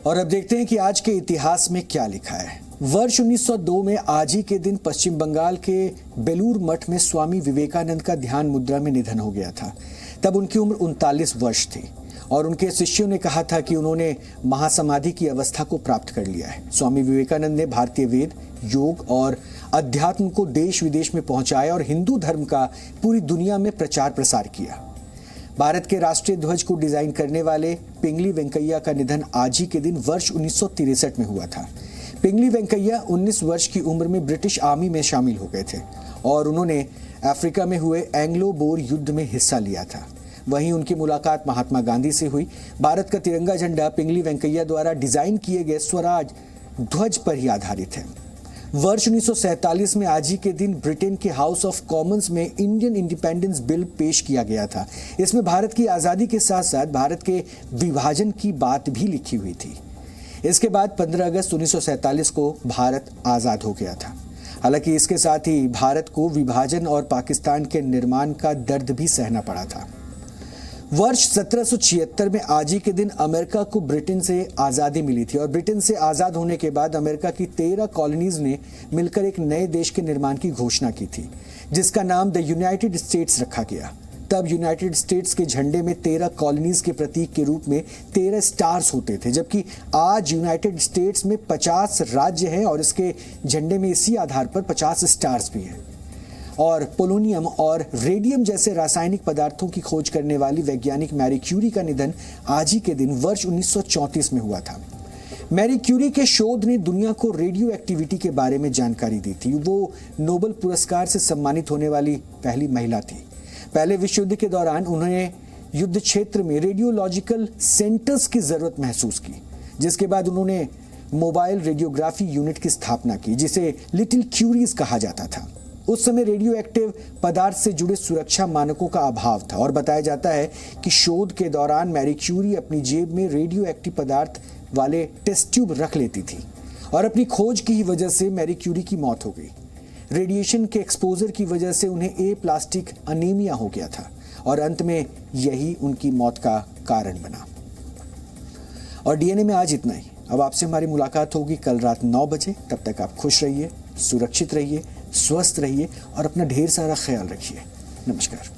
और अब देखते हैं कि आज के इतिहास में क्या लिखा है। वर्ष 1902 में आज ही के दिन पश्चिम बंगाल के बेलूर मठ में स्वामी विवेकानंद का ध्यान मुद्रा में निधन हो गया था। तब उनकी उम्र 39 वर्ष थी और उनके शिष्यों ने कहा था कि उन्होंने महासमाधि की अवस्था को प्राप्त कर लिया है। स्वामी विवेकानंद ने भारतीय वेद, योग और अध्यात्म को देश विदेश में पहुंचाया और हिंदू धर्म का पूरी दुनिया में प्रचार प्रसार किया। भारत के राष्ट्रीय ध्वज को डिजाइन करने वाले पिंगली वेंकैया का निधन आज ही के दिन वर्ष 1963 में हुआ था। पिंगली वेंकैया 19 वर्ष की उम्र में ब्रिटिश आर्मी में शामिल हो गए थे और उन्होंने अफ्रीका में हुए एंग्लो बोर युद्ध में हिस्सा लिया था। वहीं उनकी मुलाकात महात्मा गांधी से हुई। भारत का तिरंगा झंडा पिंगली वेंकैया द्वारा डिजाइन किए गए स्वराज ध्वज पर ही आधारित है। वर्ष 1947 में आज ही के दिन ब्रिटेन के हाउस ऑफ कॉमन्स में इंडियन इंडिपेंडेंस बिल पेश किया गया था। इसमें भारत की आज़ादी के साथ साथ भारत के विभाजन की बात भी लिखी हुई थी। इसके बाद 15 अगस्त 1947 को भारत आज़ाद हो गया था। हालांकि इसके साथ ही भारत को विभाजन और पाकिस्तान के निर्माण का दर्द भी सहना पड़ा था। वर्ष 1776 में आज ही के दिन अमेरिका को ब्रिटेन से आज़ादी मिली थी और ब्रिटेन से आज़ाद होने के बाद अमेरिका की 13 कॉलोनीज ने मिलकर एक नए देश के निर्माण की घोषणा की थी, जिसका नाम द यूनाइटेड स्टेट्स रखा गया। तब यूनाइटेड स्टेट्स के झंडे में 13 कॉलोनीज के प्रतीक के रूप में 13 स्टार्स होते थे, जबकि आज यूनाइटेड स्टेट्स में 50 राज्य हैं और इसके झंडे में इसी आधार पर 50 स्टार्स भी हैं। और पोलोनियम और रेडियम जैसे रासायनिक पदार्थों की खोज करने वाली वैज्ञानिक मैरी क्यूरी का निधन आज ही के दिन वर्ष 1934 में हुआ था। मैरी क्यूरी के शोध ने दुनिया को रेडियो एक्टिविटी के बारे में जानकारी दी थी। वो नोबेल पुरस्कार से सम्मानित होने वाली पहली महिला थी। पहले विश्व युद्ध के दौरान उन्होंने युद्ध क्षेत्र में रेडियोलॉजिकल सेंटर्स की जरूरत महसूस की, जिसके बाद उन्होंने मोबाइल रेडियोग्राफी यूनिट की स्थापना की, जिसे लिटिल क्यूरीज कहा जाता था। उस समय रेडियो एक्टिव पदार्थ से जुड़े सुरक्षा मानकों का अभाव था और बताया जाता है कि शोध के दौरान मैरी क्यूरी अपनी जेब में रेडियो एक्टिव पदार्थ वाले टेस्ट ट्यूब रख लेती थी और अपनी खोज की ही वजह से मैरी क्यूरी की मौत हो गई। रेडिएशन के एक्सपोजर की वजह से उन्हें एप्लास्टिक अनीमिया हो गया था और अंत में यही उनकी मौत का कारण बना। और डीएनए में आज इतना ही। अब आपसे हमारी मुलाकात होगी कल रात 9 बजे। तब तक आप खुश रहिए, सुरक्षित रहिए, स्वस्थ रहिए और अपना ढेर सारा ख्याल रखिए। नमस्कार।